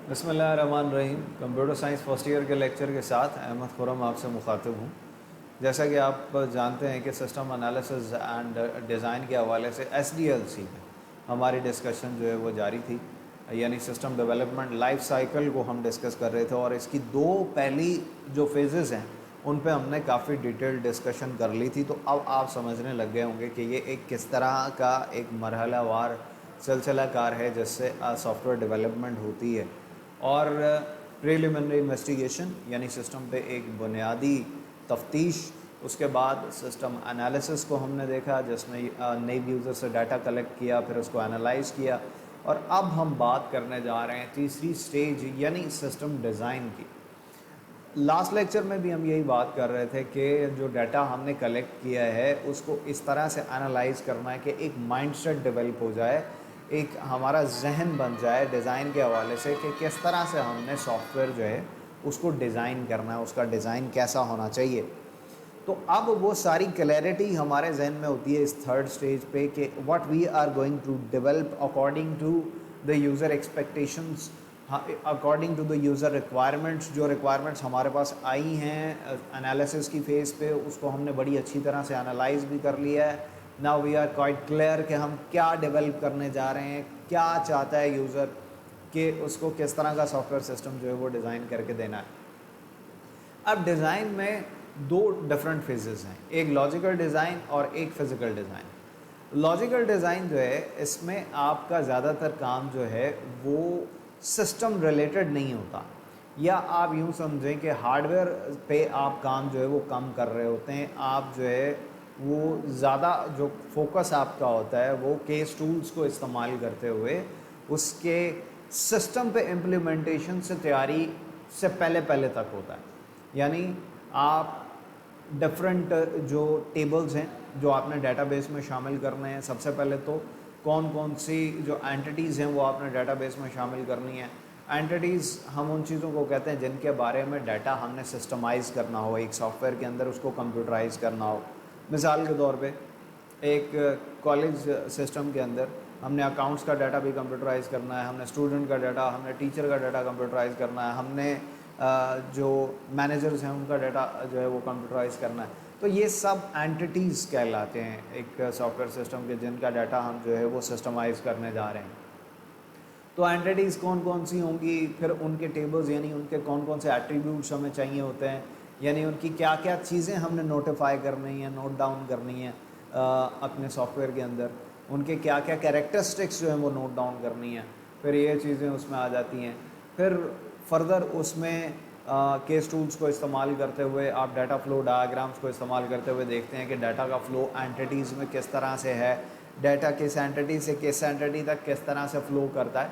बिस्मिल्लाहिर्रहमानिर्रहीम। Computer science first year के lecture के साथ अहमद खुरम आपसे मुखातिब हूँ। जैसा कि आप जानते हैं कि सिस्टम एनालिसिस एंड डिज़ाइन के हवाले से SDLC में हमारी डिस्कशन जो है वो जारी थी, यानी सिस्टम डेवलपमेंट लाइफ साइकिल को हम डिस्कस कर रहे थे और इसकी दो पहली जो फेजेस हैं उन पे हमने काफ़ी डिटेल डिस्कशन कर ली थी। तो अब आप समझने लग गए होंगे कि ये एक किस तरह का एक मरहलावार सिलसिला कार है जिससे सॉफ्टवेयर डेवलपमेंट होती है। और प्रीलिमिनरी इन्वेस्टिगेशन यानी सिस्टम पे एक बुनियादी तफ्तीश, उसके बाद सिस्टम एनालिसिस को हमने देखा जिसमें नए यूज़र से डाटा कलेक्ट किया, फिर उसको एनालाइज किया। और अब हम बात करने जा रहे हैं तीसरी स्टेज यानी सिस्टम डिज़ाइन की। लास्ट लेक्चर में भी हम यही बात कर रहे थे कि जो डाटा हमने कलेक्ट किया है उसको इस तरह से एनालाइज करना है कि एक माइंडसेट डेवलप हो जाए, एक हमारा जहन बन जाए डिज़ाइन के हवाले से कि किस तरह से हमने सॉफ्टवेयर जो है उसको डिज़ाइन करना है, उसका डिज़ाइन कैसा होना चाहिए। तो अब वो सारी क्लैरिटी हमारे जहन में होती है इस थर्ड स्टेज पे कि what we are going to develop according to the user expectations, according to the user requirements. जो रिक्वायरमेंट्स हमारे पास आई हैं एनालिसिस की फ़ेज़ पे, उसको हमने बड़ी अच्छी तरह से एनालाइज भी कर लिया है। Now we are quite clear कि हम क्या डेवलप करने जा रहे हैं, क्या चाहता है यूज़र, कि उसको किस तरह का सॉफ्टवेयर सिस्टम जो है वो डिज़ाइन करके देना है। अब डिज़ाइन में दो डिफरेंट फेजेस हैं, एक लॉजिकल डिज़ाइन और एक फ़िज़िकल डिज़ाइन। लॉजिकल डिज़ाइन जो है इसमें आपका ज़्यादातर काम जो है वो सिस्टम रिलेटेड नहीं होता, या आप यूँ समझें कि हार्डवेयर पे आप काम जो है वो कम कर रहे होते हैं। आप जो है वो ज़्यादा जो फोकस आपका होता है वो केस टूल्स को इस्तेमाल करते हुए उसके सिस्टम पे इम्प्लीमेंटेशन से तैयारी से पहले पहले तक होता है। यानी आप डिफरेंट जो टेबल्स हैं जो आपने डेटाबेस में शामिल करने हैं, सबसे पहले तो कौन कौन सी जो एंटिटीज़ हैं वो आपने डेटाबेस में शामिल करनी है। एंटिटीज़ हम उन चीज़ों को कहते हैं जिनके बारे में डाटा हमने सिस्टमाइज़ करना हो, एक सॉफ्टवेयर के अंदर उसको कंप्यूटराइज़ करना हो। मिसाल के तौर पे एक कॉलेज सिस्टम के अंदर हमने अकाउंट्स का डाटा भी कंप्यूटराइज़ करना है, हमने स्टूडेंट का डाटा, हमने टीचर का डाटा कंप्यूटराइज़ करना है, हमने जो मैनेजर्स हैं उनका डाटा जो है वो कंप्यूटराइज़ करना है। तो ये सब एंटिटीज़ कहलाते हैं एक सॉफ्टवेयर सिस्टम के, जिनका डाटा हम जो है वो सिस्टमाइज़ करने जा रहे हैं। तो एंटिटीज़ कौन कौन सी होंगी, फिर उनके टेबल्स यानी उनके कौन कौन से एट्रीब्यूट्स हमें चाहिए होते हैं, यानी उनकी क्या क्या चीज़ें हमने नोटिफाई करनी है, नोट डाउन करनी है अपने सॉफ्टवेयर के अंदर, उनके क्या क्या कैरेक्टरिस्टिक्स जो हैं वो नोट डाउन करनी है। फिर ये चीज़ें उसमें आ जाती हैं। फिर फर्दर उसमें केस टूल्स को इस्तेमाल करते हुए आप डाटा फ्लो डायग्राम्स को इस्तेमाल करते हुए देखते हैं कि डाटा का फ़्लो एंटिटीज़ में किस तरह से है, डाटा किस एंटिटी से किस एंटिटी तक किस तरह से फ़्लो करता है।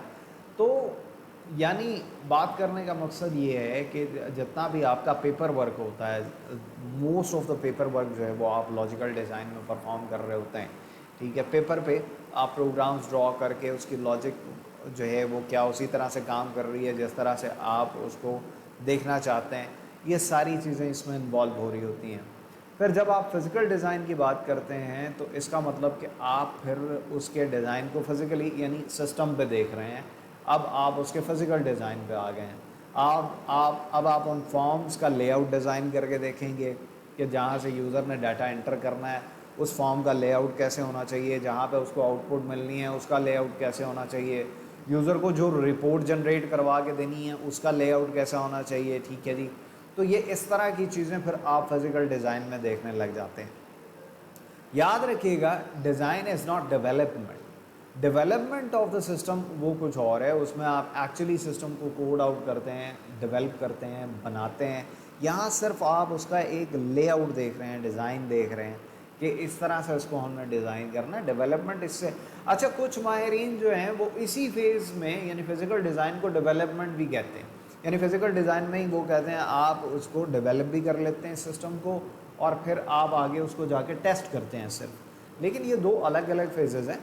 तो यानी बात करने का मकसद ये है कि जितना भी आपका पेपर वर्क होता है, most of the paper work जो है वो आप लॉजिकल डिज़ाइन में परफॉर्म कर रहे होते हैं। ठीक है, पेपर पे आप प्रोग्राम्स ड्रॉ करके उसकी लॉजिक जो है वो क्या उसी तरह से काम कर रही है जिस तरह से आप उसको देखना चाहते हैं, ये सारी चीज़ें इसमें इन्वॉल्व हो रही होती हैं। फिर जब आप फिज़िकल डिज़ाइन की बात करते हैं तो इसका मतलब कि आप फिर उसके डिज़ाइन को फिज़िकली यानी सिस्टम पे देख रहे हैं। अब आप उसके फिज़िकल डिज़ाइन पे आ गए हैं। अब आप उन फॉर्म्स का लेआउट डिज़ाइन करके देखेंगे कि जहाँ से यूज़र ने डाटा एंटर करना है उस फॉर्म का लेआउट कैसे होना चाहिए, जहाँ पे उसको आउटपुट मिलनी है उसका लेआउट कैसे होना चाहिए, यूज़र को जो रिपोर्ट जनरेट करवा के देनी है उसका लेआउट कैसा होना चाहिए। ठीक है जी, तो ये इस तरह की चीज़ें फिर आप फिज़िकल डिज़ाइन में देखने लग जाते हैं। याद रखिएगा, design is not development. Development of the system वो कुछ और है, उसमें आप एक्चुअली सिस्टम को कोड आउट करते हैं, डेवलप करते हैं, बनाते हैं। यहाँ सिर्फ आप उसका एक लेआउट देख रहे हैं, डिज़ाइन देख रहे हैं कि इस तरह से इसको हमने डिज़ाइन करना है। डेवलपमेंट इससे अच्छा, कुछ माहिरीन जो हैं वो इसी फेज़ में यानी फ़िज़िकल डिज़ाइन को डेवलपमेंट भी कहते हैं। यानी फ़िज़िकल डिज़ाइन में ही वो कहते हैं आप उसको डेवलप भी कर लेते हैं सिस्टम को और फिर आप आगे उसको जाके टेस्ट करते हैं सिर्फ। लेकिन ये दो अलग अलग फेजेज़ हैं,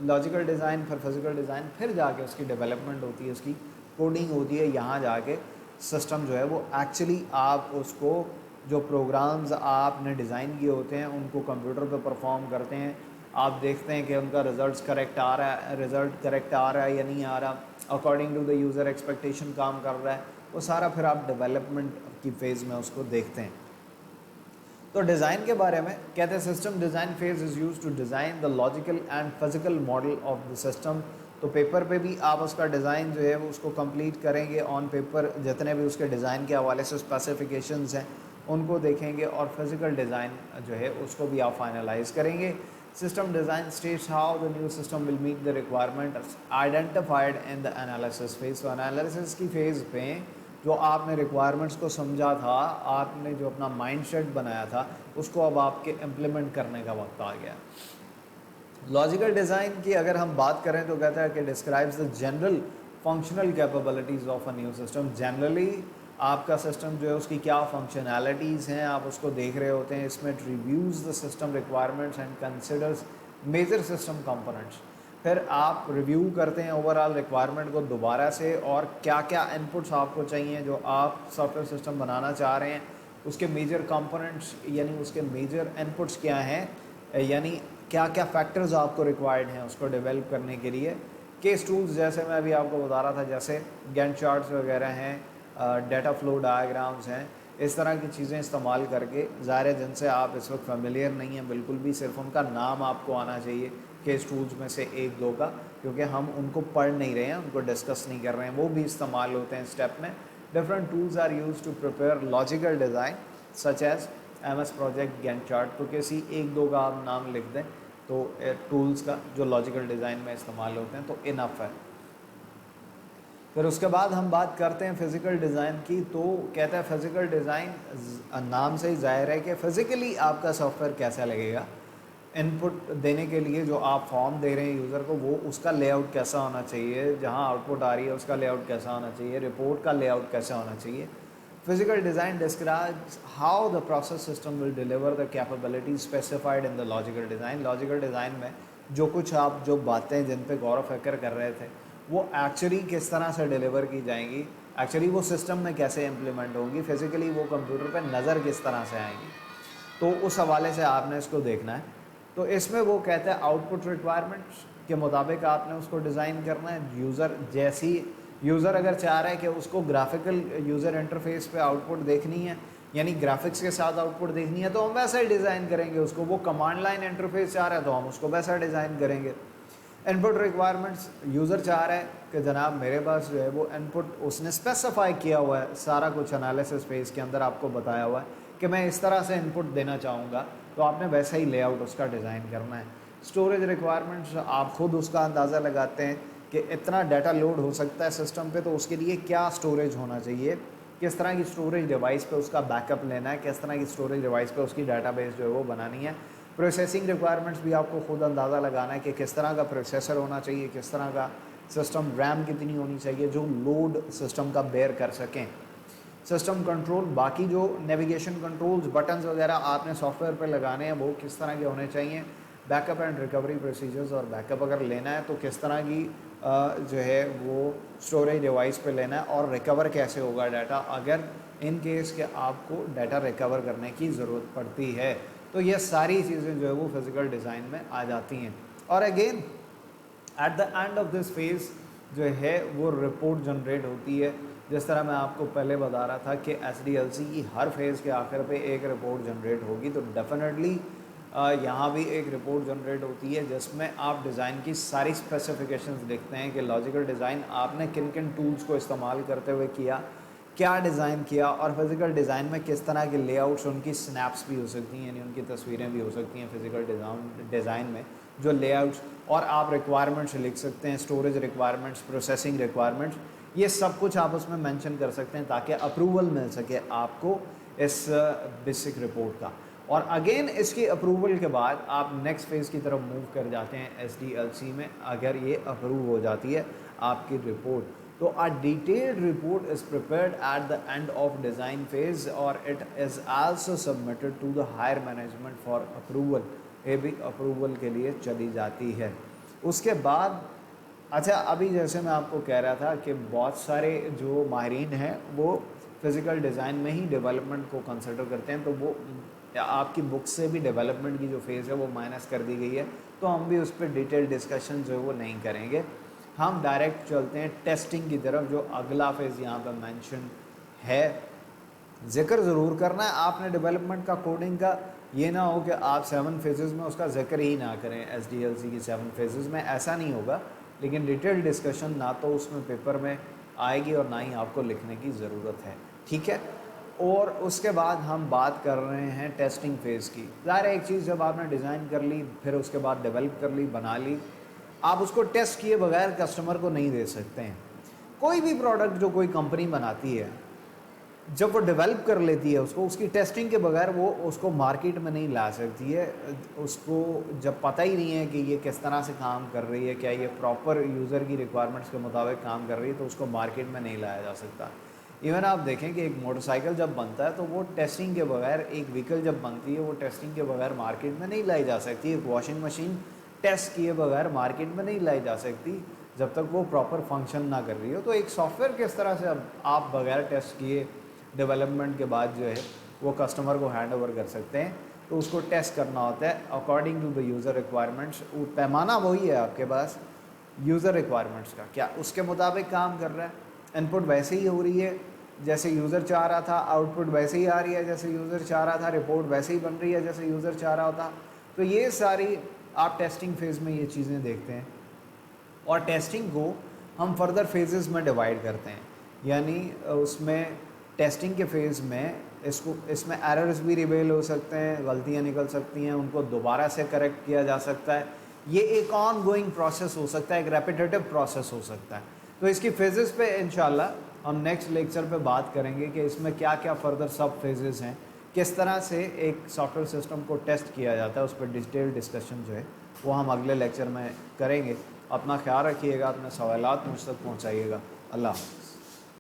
लॉजिकल डिज़ाइन फिर फिज़िकल डिज़ाइन, फिर जाके उसकी डेवलपमेंट होती है, उसकी कोडिंग होती है। यहाँ जाके सिस्टम जो है वो एक्चुअली आप उसको जो प्रोग्राम्स आपने डिज़ाइन किए होते हैं उनको कंप्यूटर पे परफॉर्म करते हैं। आप देखते हैं कि उनका रिजल्ट करेक्ट आ रहा है या नहीं आ रहा, according to the user expectation काम कर रहा है, वो सारा फिर आप डेवलपमेंट की फ़ेज़ में उसको देखते हैं। तो डिज़ाइन के बारे में कहते हैं system design phase is use to design the logical and physical model of the system. तो पेपर पे भी आप उसका डिज़ाइन जो है वो उसको कंप्लीट करेंगे ऑन पेपर, जितने भी उसके डिज़ाइन के हवाले से स्पेसिफिकेशंस हैं उनको देखेंगे और फिज़िकल डिज़ाइन जो है उसको भी आप फाइनलाइज करेंगे। System design states how the new system will meet the requirement identified in the analysis phase. तो एनालिसिस की फ़ेज़ पे जो आपने रिक्वायरमेंट्स को समझा था, आपने जो अपना माइंडसेट बनाया था, उसको अब आपके इम्प्लीमेंट करने का वक्त आ गया। लॉजिकल डिज़ाइन की अगर हम बात करें तो कहता है कि describes the general functional capabilities of a new system. Generally आपका सिस्टम जो है उसकी क्या फंक्शनैलिटीज़ हैं आप उसको देख रहे होते हैं। इसमें it reviews the system requirements and considers major system components. फिर आप रिव्यू करते हैं ओवरऑल रिक्वायरमेंट को दोबारा से, और क्या क्या इनपुट्स आपको चाहिए जो आप सॉफ्टवेयर सिस्टम बनाना चाह रहे हैं, उसके मेजर कंपोनेंट्स यानी उसके मेजर इनपुट्स क्या हैं, यानी क्या क्या फैक्टर्स आपको रिक्वायर्ड हैं उसको डेवलप करने के लिए। केस टूल्स जैसे मैं अभी आपको बता रहा था, जैसे गैंट चार्ट्स वगैरह हैं, डेटा फ्लो डायग्राम्स हैं, इस तरह की चीज़ें इस्तेमाल करके, ज़ाहिर है जिनसे आप इस वक्त फेमिलियर नहीं हैं बिल्कुल भी, सिर्फ उनका नाम आपको आना चाहिए केस टूल्स में से एक दो का, क्योंकि हम उनको पढ़ नहीं रहे हैं, उनको डिस्कस नहीं कर रहे हैं, वो भी इस्तेमाल होते हैं स्टेप में। Different tools are use to prepare logical design such as MS project Gantt chart. तो किसी एक दो का आप नाम लिख दें तो टूल्स का जो लॉजिकल डिज़ाइन में इस्तेमाल होते हैं तो इनफ है। फिर उसके बाद हम बात करते हैं फ़िज़िकल डिज़ाइन की। तो कहता है फ़िज़िकल डिज़ाइन नाम से ही ज़ाहिर है कि फ़िज़िकली आपका सॉफ्टवेयर कैसा लगेगा। इनपुट देने के लिए जो आप फॉर्म दे रहे हैं यूज़र को, वो उसका लेआउट कैसा होना चाहिए, जहां आउटपुट आ रही है उसका लेआउट कैसा होना चाहिए, रिपोर्ट का लेआउट कैसा होना चाहिए। Physical design describes how the process system will deliver the capability specified in the logical design. Logical design में जो कुछ आप जो बातें जिन पे गौर फक्र कर रहे थे वो एक्चुअली किस तरह से डिलीवर की जाएंगी, एक्चुअली वो सिस्टम में कैसे इम्प्लीमेंट होंगी, फिज़िकली वो कंप्यूटर पर नज़र किस तरह से आएंगी, तो उस हवाले से आपने इसको देखना है। तो इसमें वो कहता है आउटपुट रिक्वायरमेंट्स के मुताबिक आपने उसको डिज़ाइन करना है। यूज़र जैसी यूज़र अगर चाह रहा है कि उसको ग्राफिकल यूज़र इंटरफेस पे आउटपुट देखनी है, यानी ग्राफिक्स के साथ आउटपुट देखनी है, तो हम वैसा ही डिज़ाइन करेंगे उसको। वो कमांड लाइन इंटरफेस चाह रहा है तो हम उसको वैसा डिज़ाइन करेंगे। इनपुट रिक्वायरमेंट्स यूज़र चाह रहा है कि जनाब मेरे पास जो है वो इनपुट उसने स्पेसिफाई किया हुआ है, सारा कुछ एनालिसिस फेज के अंदर आपको बताया हुआ है कि मैं इस तरह से इनपुट देना चाहूँगा, तो आपने वैसा ही लेआउट उसका डिज़ाइन करना है। स्टोरेज रिक्वायरमेंट्स आप खुद उसका अंदाज़ा लगाते हैं कि इतना डाटा लोड हो सकता है सिस्टम पे, तो उसके लिए क्या स्टोरेज होना चाहिए, किस तरह की स्टोरेज डिवाइस पे उसका बैकअप लेना है, किस तरह की स्टोरेज डिवाइस पे उसकी डाटाबेस जो है वो बनानी है। प्रोसेसिंग रिक्वायरमेंट्स भी आपको खुद अंदाज़ा लगाना है कि किस तरह का प्रोसेसर होना चाहिए, किस तरह का सिस्टम, रैम कितनी होनी चाहिए जो लोड सिस्टम का बेयर कर सकें। सिस्टम कंट्रोल, बाकी जो नेविगेशन कंट्रोल्स बटन्स वगैरह आपने सॉफ्टवेयर पर लगाने हैं वो किस तरह के होने चाहिए। बैकअप एंड रिकवरी प्रोसीजर्स, और बैकअप अगर लेना है तो किस तरह की जो है वो स्टोरेज डिवाइस पे लेना है, और रिकवर कैसे होगा डाटा अगर इन केस के आपको डाटा रिकवर करने की ज़रूरत पड़ती है। तो ये सारी चीज़ें जो है वो फिज़िकल डिज़ाइन में आ जाती हैं। और again eight the end of this phase जो है वो रिपोर्ट जनरेट होती है। जिस तरह मैं आपको पहले बता रहा था कि SDLC की हर फेज़ के आखिर पे एक रिपोर्ट जनरेट होगी, तो डेफिनेटली यहाँ भी एक रिपोर्ट जनरेट होती है जिसमें आप डिज़ाइन की सारी स्पेसिफिकेशंस देखते हैं कि लॉजिकल डिज़ाइन आपने किन किन टूल्स को इस्तेमाल करते हुए किया, क्या डिज़ाइन किया, और फिज़िकल डिज़ाइन में किस तरह के लेआउट्स, उनकी स्नैप्स भी हो सकती हैं यानी उनकी तस्वीरें भी हो सकती हैं फिज़िकल डिज़ाइन में जो लेआउट्स, और आप रिक्वायरमेंट्स लिख सकते हैं, स्टोरेज रिक्वायरमेंट्स, प्रोसेसिंग रिक्वायरमेंट्स, ये सब कुछ आप उसमें मेंशन कर सकते हैं ताकि अप्रूवल मिल सके आपको इस बेसिक रिपोर्ट का। और अगेन इसकी अप्रूवल के बाद आप नेक्स्ट फेज़ की तरफ मूव कर जाते हैं SDLC में। अगर ये अप्रूव हो जाती है आपकी रिपोर्ट, तो a detailed report is prepared at the end of design phase और it is also submitted to the higher management for approval. ये भी अप्रूवल के लिए चली जाती है। उसके बाद अच्छा, अभी जैसे मैं आपको कह रहा था कि बहुत सारे जो माहिरीन हैं वो फिज़िकल डिज़ाइन में ही डेवलपमेंट को कंसिडर करते हैं, तो वो आपकी बुक से भी डेवलपमेंट की जो फेज़ है वो माइनस कर दी गई है, तो हम भी उस पर डिटेल डिस्कशन जो है वो नहीं करेंगे। हम डायरेक्ट चलते हैं टेस्टिंग की तरफ, जो अगला फेज़ यहाँ पर मेंशन है। जिक्र ज़रूर करना है आपने डेवलपमेंट का, कोडिंग का। ये ना हो कि आप 7 फेजेज़ में उसका जिक्र ही ना करें, SDLC की 7 फेजेज़ में, ऐसा नहीं होगा। लेकिन डिटेल डिस्कशन ना तो उसमें पेपर में आएगी और ना ही आपको लिखने की ज़रूरत है, ठीक है। और उसके बाद हम बात कर रहे हैं टेस्टिंग फ़ेज़ की। ज़ाहिर है एक चीज़ जब आपने डिज़ाइन कर ली, फिर उसके बाद डेवलप कर ली, बना ली, आप उसको टेस्ट किए बगैर कस्टमर को नहीं दे सकते हैं। कोई भी प्रोडक्ट जो कोई कंपनी बनाती है, जब वो डेवलप कर लेती है उसको, उसकी टेस्टिंग के बगैर वो उसको मार्केट में नहीं ला सकती है। उसको जब पता ही नहीं है कि ये किस तरह से काम कर रही है, क्या ये प्रॉपर यूज़र की रिक्वायरमेंट्स के मुताबिक काम कर रही है, तो उसको मार्केट में नहीं लाया जा सकता। इवन आप देखें कि एक मोटरसाइकिल जब बनता है तो वो टेस्टिंग के बगैर, एक व्हीकल जब बनती है वो टेस्टिंग के बगैर मार्केट में नहीं लाई जा सकती। एक वॉशिंग मशीन टेस्ट किए बगैर मार्केट में नहीं लाई जा सकती जब तक वो प्रॉपर फंक्शन ना कर रही हो। तो एक सॉफ्टवेयर किस तरह से अब आप बगैर टेस्ट किए डेवलपमेंट के बाद जो है वो कस्टमर को हैंड ओवर कर सकते हैं। तो उसको टेस्ट करना होता है according to the user requirements. पैमाना वही है आपके पास, यूज़र रिक्वायरमेंट्स का, क्या उसके मुताबिक काम कर रहा है। इनपुट वैसे ही हो रही है जैसे यूज़र चाह रहा था, आउटपुट वैसे ही आ रही है जैसे यूज़र चाह रहा था, रिपोर्ट वैसे ही बन रही है जैसे यूज़र चाह रहा होता। तो ये सारी आप टेस्टिंग फेज़ में ये चीज़ें देखते हैं। और टेस्टिंग को हम फर्दर फेजेस में डिवाइड करते हैं, यानी उसमें टेस्टिंग के फेज़ में इसमें एरर्स भी रिवेल हो सकते हैं, गलतियां निकल सकती हैं, उनको दोबारा से करेक्ट किया जा सकता है। ये एक ऑन गोइंग प्रोसेस हो सकता है, एक रेपिटेटिव प्रोसेस हो सकता है। तो इसकी फेजेस पे इंशाल्लाह हम नेक्स्ट लेक्चर पे बात करेंगे कि इसमें क्या क्या फर्दर सब फेजेस हैं, किस तरह से एक सॉफ्टवेयर सिस्टम को टेस्ट किया जाता है, उस पर डिटेल डिस्कशन जो है वो हम अगले लेक्चर में करेंगे। अपना ख्याल रखिएगा, अपने सवालात मुझ तक पहुँचाइएगा। अल्लाह हाफ़िज़।